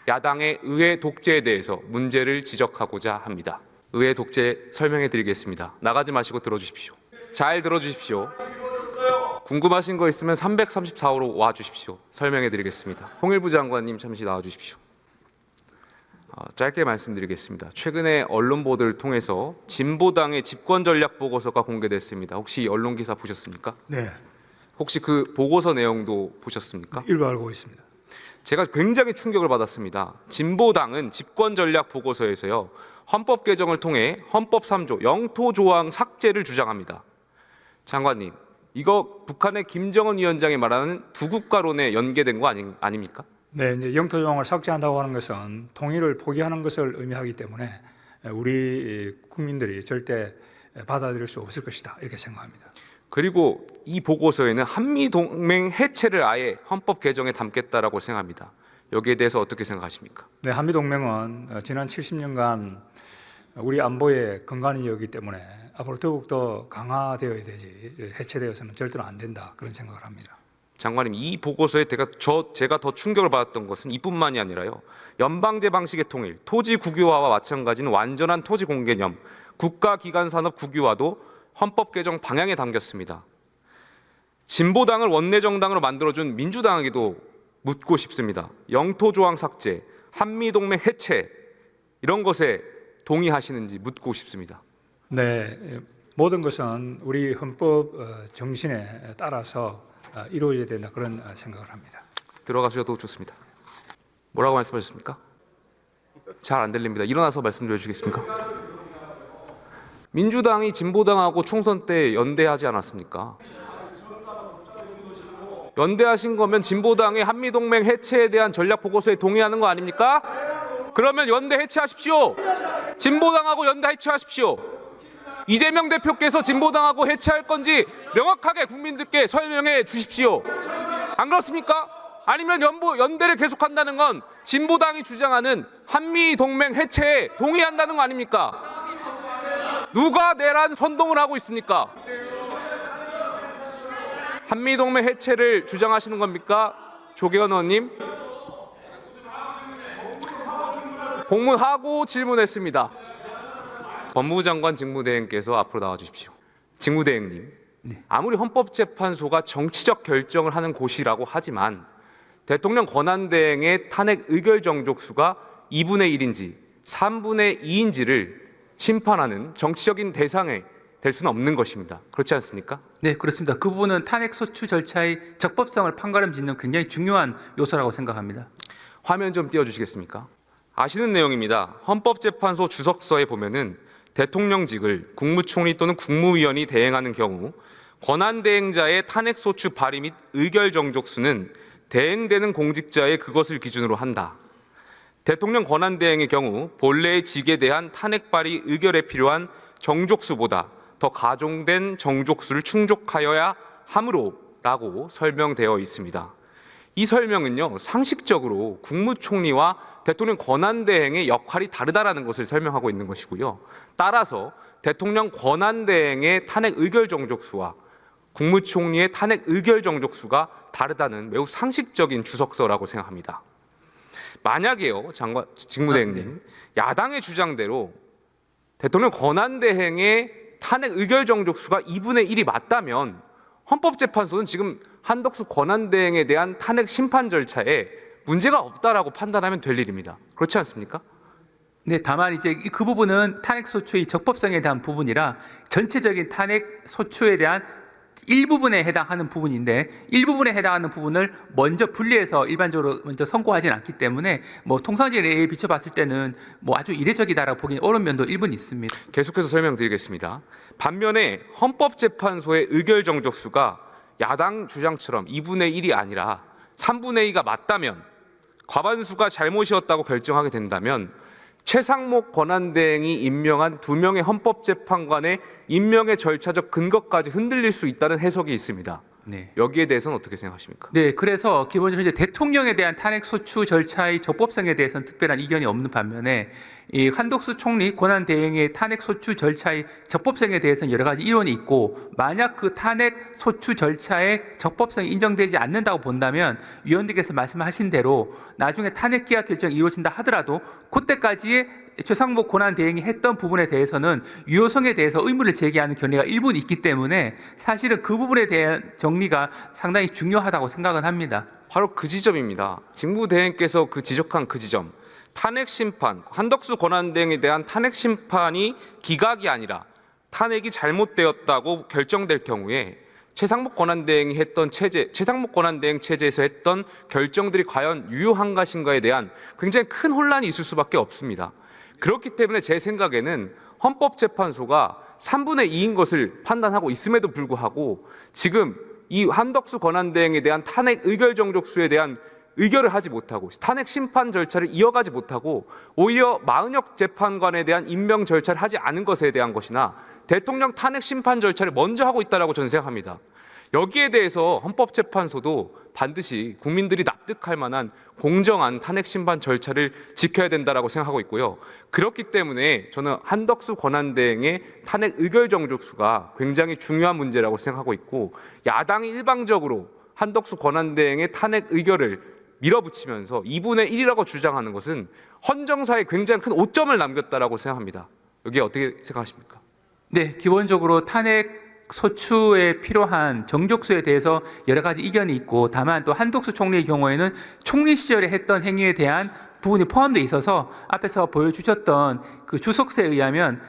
야당의 의회 독재에 대해서 문제를 지적하고자 합니다. 의회 독재 설명해 드리겠습니다. 나가지 마시고 들어주십시오. 잘 들어주십시오. 궁금하신 거 있으면 334호로 와주십시오. 설명해 드리겠습니다. 통일부 장관님 잠시 나와주십시오. 짧게 말씀드리겠습니다. 최근에 언론 보도를 통해서 진보당의 집권 전략 보고서가 공개됐습니다. 혹시 언론 기사 보셨습니까? 네, 혹시 그 보고서 내용도 보셨습니까? 일부 알고 있습니다. 제가 굉장히 충격을 받았습니다. 진보당은 집권 전략 보고서에서요, 헌법 개정을 통해 헌법 3조 영토 조항 삭제를 주장합니다. 장관님, 이거 북한의 김정은 위원장이 말하는 두 국가론에 연계된 거 아닙니까? 네, 이제 영토 조항을 삭제한다고 하는 것은 통일을 포기하는 것을 의미하기 때문에 우리 국민들이 절대 받아들일 수 없을 것이다, 이렇게 생각합니다. 그리고 이 보고서에는 한미동맹 해체를 아예 헌법 개정에 담겠다라고 생각합니다. 여기에 대해서 어떻게 생각하십니까? 네, 한미동맹은 지난 70년간 우리 안보의 근간이었기 때문에 앞으로 더욱더 강화되어야 되지, 해체되어서는 절대로 안 된다, 그런 생각을 합니다. 장관님, 이 보고서에 제가 더 충격을 받았던 것은 이뿐만이 아니라요, 연방제 방식의 통일, 토지 국유화와 마찬가지인 완전한 토지 공개념, 국가기관산업 국유화도 헌법 개정 방향에 담겼습니다. 진보당을 원내정당으로 만들어준 민주당에게도 묻고 싶습니다. 영토 조항 삭제, 한미동맹 해체, 이런 것에 동의하시는지 묻고 싶습니다. 네, 모든 것은 우리 헌법 정신에 따라서 이루어져야 된다, 그런 생각을 합니다. 들어가셔도 좋습니다. 뭐라고 말씀하셨습니까? 잘 안 들립니다. 일어나서 말씀 좀 해주시겠습니까? 민주당이 진보당하고 총선 때 연대하지 않았습니까? 연대하신 거면 진보당의 한미동맹 해체에 대한 전략 보고서에 동의하는 거 아닙니까? 그러면 연대 해체하십시오. 진보당하고 연대 해체하십시오. 이재명 대표께서 진보당하고 해체할 건지 명확하게 국민들께 설명해 주십시오. 안 그렇습니까? 아니면 연대를 계속한다는 건 진보당이 주장하는 한미동맹 해체에 동의한다는 거 아닙니까? 누가 내란 선동을 하고 있습니까? 한미동맹 해체를 주장하시는 겁니까? 조계원 의원님. 공문하고 질문했습니다. 법무부 장관 직무대행께서 앞으로 나와주십시오. 직무대행님, 아무리 헌법재판소가 정치적 결정을 하는 곳이라고 하지만 대통령 권한대행의 탄핵 의결 정족수가 2분의 1인지 3분의 2인지를 심판하는 정치적인 대상에 될 수는 없는 것입니다. 그렇지 않습니까? 네, 그렇습니다. 그 부분은 탄핵 소추 절차의 적법성을 판가름짓는 굉장히 중요한 요소라고 생각합니다. 화면 좀 띄워주시겠습니까? 아시는 내용입니다. 헌법재판소 주석서에 보면은 대통령직을 국무총리 또는 국무위원이 대행하는 경우 권한대행자의 탄핵소추 발의 및 의결 정족수는 대행되는 공직자의 그것을 기준으로 한다. 대통령 권한대행의 경우 본래의 직에 대한 탄핵 발의 의결에 필요한 정족수보다 더 가중된 정족수를 충족하여야 하므로라고 설명되어 있습니다. 이 설명은요, 상식적으로 국무총리와 대통령 권한대행의 역할이 다르다라는 것을 설명하고 있는 것이고요. 따라서 대통령 권한대행의 탄핵 의결 정족수와 국무총리의 탄핵 의결 정족수가 다르다는 매우 상식적인 주석서라고 생각합니다. 만약에요, 직무대행님, 야당의 주장대로 대통령 권한대행의 탄핵 의결 정족수가 2분의 1이 맞다면 헌법재판소는 지금 한덕수 권한대행에 대한 탄핵 심판 절차에 문제가 없다라고 판단하면 될 일입니다. 그렇지 않습니까? 네, 다만 이제 그 부분은 탄핵 소추의 적법성에 대한 부분이라 전체적인 탄핵 소추에 대한 일부분에 해당하는 부분인데 일부분에 해당하는 부분을 먼저 분리해서 일반적으로 먼저 선고하지는 않기 때문에 통상적인 예에 비춰봤을 때는 아주 이례적이다라고 보기는 어려운 면도 일부는 있습니다. 계속해서 설명드리겠습니다. 반면에 헌법재판소의 의결 정족수가 야당 주장처럼 2분의 1이 아니라 3분의 2가 맞다면, 과반수가 잘못이었다고 결정하게 된다면 최상목 권한대행이 임명한 2명의 헌법재판관의 임명의 절차적 근거까지 흔들릴 수 있다는 해석이 있습니다. 네. 여기에 대해서는 어떻게 생각하십니까? 네, 그래서 기본적으로 이제 대통령에 대한 탄핵 소추 절차의 적법성에 대해서는 특별한 이견이 없는 반면에 이 한덕수 총리 권한 대행의 탄핵 소추 절차의 적법성에 대해서는 여러 가지 이론이 있고, 만약 그 탄핵 소추 절차의 적법성이 인정되지 않는다고 본다면 위원님께서 말씀하신 대로 나중에 탄핵 기각 결정이 이루어진다 하더라도 그때까지의 최상목 권한 대행이 했던 부분에 대해서는 유효성에 대해서 의문을 제기하는 견해가 일부 있기 때문에 사실은 그 부분에 대한 정리가 상당히 중요하다고 생각은 합니다. 바로 그 지점입니다. 직무대행께서 그 지적한 그 지점, 탄핵 심판, 한덕수 권한대행에 대한 탄핵 심판이 기각이 아니라 탄핵이 잘못되었다고 결정될 경우에 최상목 권한대행이 했던 체제, 최상목 권한대행 체제에서 했던 결정들이 과연 유효한 것인가에 대한 굉장히 큰 혼란이 있을 수밖에 없습니다. 그렇기 때문에 제 생각에는 헌법재판소가 3분의 2인 것을 판단하고 있음에도 불구하고 지금 이 한덕수 권한대행에 대한 탄핵 의결 정족수에 대한 의결을 하지 못하고 탄핵 심판 절차를 이어가지 못하고 오히려 마은혁 재판관에 대한 임명 절차를 하지 않은 것에 대한 것이나 대통령 탄핵 심판 절차를 먼저 하고 있다고 저는 생각합니다. 여기에 대해서 헌법재판소도 반드시 국민들이 납득할 만한 공정한 탄핵 심판 절차를 지켜야 된다고 생각하고 있고요. 그렇기 때문에 저는 한덕수 권한대행의 탄핵 의결 정족수가 굉장히 중요한 문제라고 생각하고 있고, 야당이 일방적으로 한덕수 권한대행의 탄핵 의결을 밀어붙이면서 2분의 1이라고 주장하는 것은 헌정사에 굉장히 큰 오점을 남겼다고 생각합니다. 여기에 어떻게 생각하십니까? 네, 기본적으로 탄핵 소추에 필요한 정족수에 대해서 여러 가지 이견이 있고, 다만 또 한덕수 총리의 경우에는 총리 시절에 했던 행위에 대한 부분이 포함되어 있어서 앞에서 보여주셨던 그 주석서에 의하면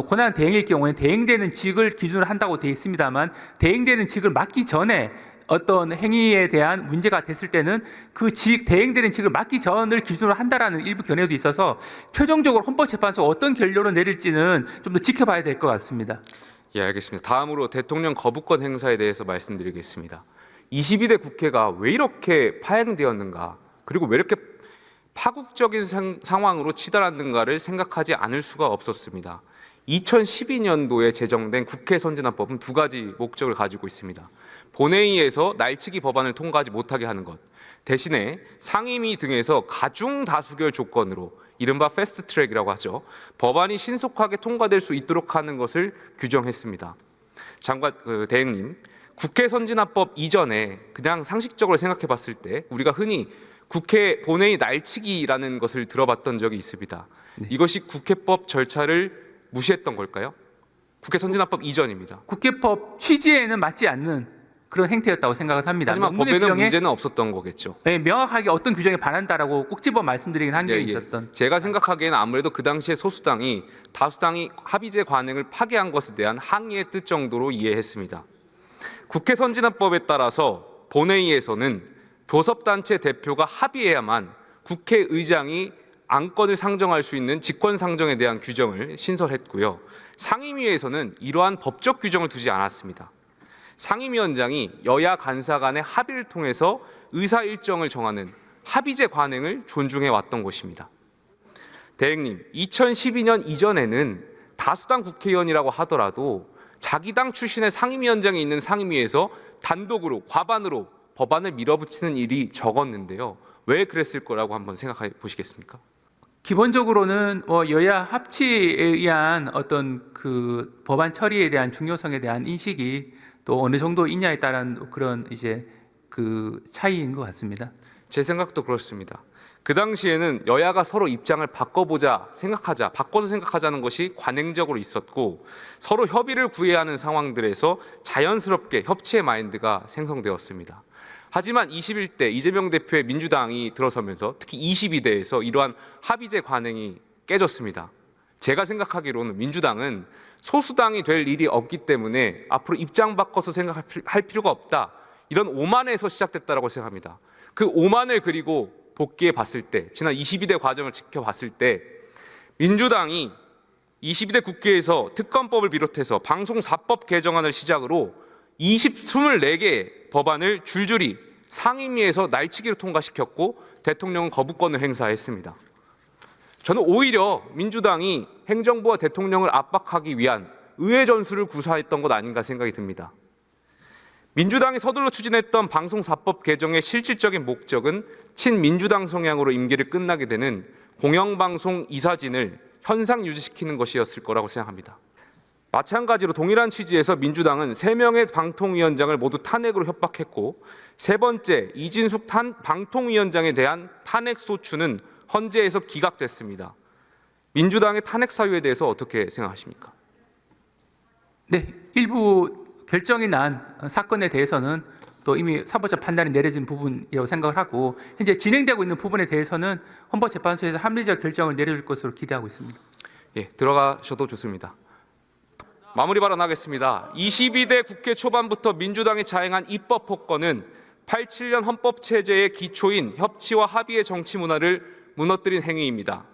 권한 대행일 경우에는 대행되는 직을 기준으로 한다고 되어 있습니다만, 대행되는 직을 맡기 전에 어떤 행위에 대한 문제가 됐을 때는 그 대행되는 직을 맡기 전을 기준으로 한다라는 일부 견해도 있어서 최종적으로 헌법재판소가 어떤 결론을 내릴지는 좀 더 지켜봐야 될 것 같습니다. 예, 알겠습니다. 다음으로 대통령 거부권 행사에 대해서 말씀드리겠습니다. 22대 국회가 왜 이렇게 파행되었는가, 그리고 왜 이렇게 파국적인 상황으로 치달았는가를 생각하지 않을 수가 없었습니다. 2012년도에 제정된 국회 선진화법은 두 가지 목적을 가지고 있습니다. 본회의에서 날치기 법안을 통과하지 못하게 하는 것, 대신에 상임위 등에서 가중 다수결 조건으로 이른바 패스트트랙이라고 하죠. 법안이 신속하게 통과될 수 있도록 하는 것을 규정했습니다. 대행님, 국회 선진화법 이전에 그냥 상식적으로 생각해 봤을 때 우리가 흔히 국회 본회의 날치기라는 것을 들어봤던 적이 있습니다. 네. 이것이 국회법 절차를 무시했던 걸까요? 국회 선진화법 이전입니다. 국회법 취지에는 맞지 않는 그런 행태였다고 생각을 합니다. 하지만 법에는 문제는 없었던 거겠죠. 네, 명확하게 어떤 규정에 반한다라고 꼭 집어 말씀드리긴 한 게 있었던. 제가 생각하기에는 아무래도 그 당시에 소수당이 다수당이 합의제 관행을 파기한 것에 대한 항의의 뜻 정도로 이해했습니다. 국회 선진화법에 따라서 본회의에서는 교섭단체 대표가 합의해야만 국회의장이 안건을 상정할 수 있는 직권상정에 대한 규정을 신설했고요. 상임위에서는 이러한 법적 규정을 두지 않았습니다. 상임위원장이 여야 간사 간의 합의를 통해서 의사 일정을 정하는 합의제 관행을 존중해 왔던 것입니다. 대행님, 2012년 이전에는 다수당 국회의원이라고 하더라도 자기 당 출신의 상임위원장이 있는 상임위에서 단독으로 과반으로 법안을 밀어붙이는 일이 적었는데요. 왜 그랬을 거라고 한번 생각해 보시겠습니까? 기본적으로는 여야 합치에 의한 어떤 그 법안 처리에 대한 중요성에 대한 인식이 또 어느 정도 있냐에 따른 그런 이제 그 차이인 것 같습니다. 제 생각도 그렇습니다. 그 당시에는 여야가 서로 입장을 바꿔서 생각하자는 것이 관행적으로 있었고, 서로 협의를 구해야 하는 상황들에서 자연스럽게 협치의 마인드가 생성되었습니다. 하지만 21대 이재명 대표의 민주당이 들어서면서 특히 22대에서 이러한 합의제 관행이 깨졌습니다. 제가 생각하기로는 민주당은 소수당이 될 일이 없기 때문에 앞으로 입장 바꿔서 생각할 필요가 없다, 이런 오만에서 시작됐다고 생각합니다. 그 오만을 그리고 복귀해 봤을 때, 지난 22대 과정을 지켜봤을 때 민주당이 22대 국회에서 특검법을 비롯해서 방송사법 개정안을 시작으로 24개의 법안을 줄줄이 상임위에서 날치기로 통과시켰고 대통령은 거부권을 행사했습니다. 저는 오히려 민주당이 행정부와 대통령을 압박하기 위한 의회 전술을 구사했던 것 아닌가 생각이 듭니다. 민주당이 서둘러 추진했던 방송사법 개정의 실질적인 목적은 친민주당 성향으로 임기를 끝나게 되는 공영방송 이사진을 현상 유지시키는 것이었을 거라고 생각합니다. 마찬가지로 동일한 취지에서 민주당은 3명의 방통위원장을 모두 탄핵으로 협박했고, 세 번째 이진숙 방통위원장에 대한 탄핵 소추는 헌재에서 기각됐습니다. 민주당의 탄핵 사유에 대해서 어떻게 생각하십니까? 네, 일부 결정이 난 사건에 대해서는 또 이미 사법적 판단이 내려진 부분이라고 생각을 하고, 현재 진행되고 있는 부분에 대해서는 헌법재판소에서 합리적 결정을 내려줄 것으로 기대하고 있습니다. 예, 들어가셔도 좋습니다. 마무리 발언하겠습니다. 22대 국회 초반부터 민주당이 자행한 입법 폭거는 87년 헌법체제의 기초인 협치와 합의의 정치 문화를 무너뜨린 행위입니다.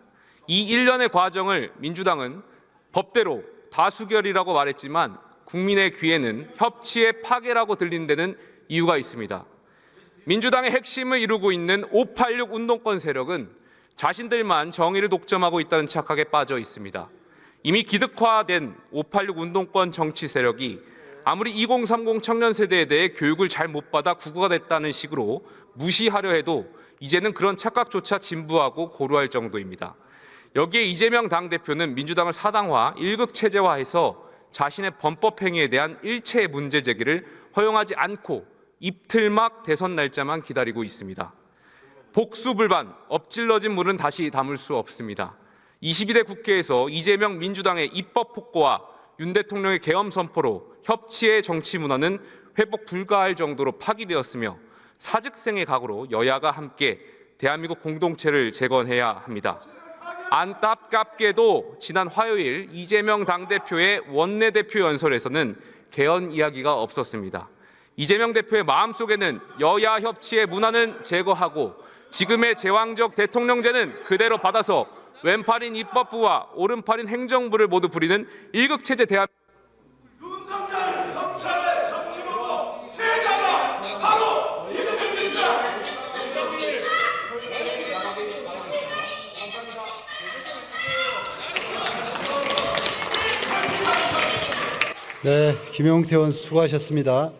이 1년의 과정을 민주당은 법대로 다수결이라고 말했지만 국민의 귀에는 협치의 파괴라고 들린 데는 이유가 있습니다. 민주당의 핵심을 이루고 있는 586 운동권 세력은 자신들만 정의를 독점하고 있다는 착각에 빠져 있습니다. 이미 기득화된 586 운동권 정치 세력이 아무리 2030 청년 세대에 대해 교육을 잘 못 받아 국어가 됐다는 식으로 무시하려 해도 이제는 그런 착각조차 진부하고 고루할 정도입니다. 여기에 이재명 당대표는 민주당을 사당화, 일극체제화해서 자신의 범법 행위에 대한 일체의 문제 제기를 허용하지 않고 입틀막 대선 날짜만 기다리고 있습니다. 복수불반, 엎질러진 물은 다시 담을 수 없습니다. 22대 국회에서 이재명 민주당의 입법 폭거와 윤 대통령의 계엄 선포로 협치의 정치 문화는 회복 불가할 정도로 파기되었으며 사직생의 각오로 여야가 함께 대한민국 공동체를 재건해야 합니다. 안타깝게도 지난 화요일 이재명 당대표의 원내대표 연설에서는 개헌 이야기가 없었습니다. 이재명 대표의 마음속에는 여야 협치의 문화는 제거하고 지금의 제왕적 대통령제는 그대로 받아서 왼팔인 입법부와 오른팔인 행정부를 모두 부리는 일극체제 대한민국 윤석열 검찰의 정치보고 피해자가 바로 이재명입니다. 네, 김용태 의원 수고하셨습니다.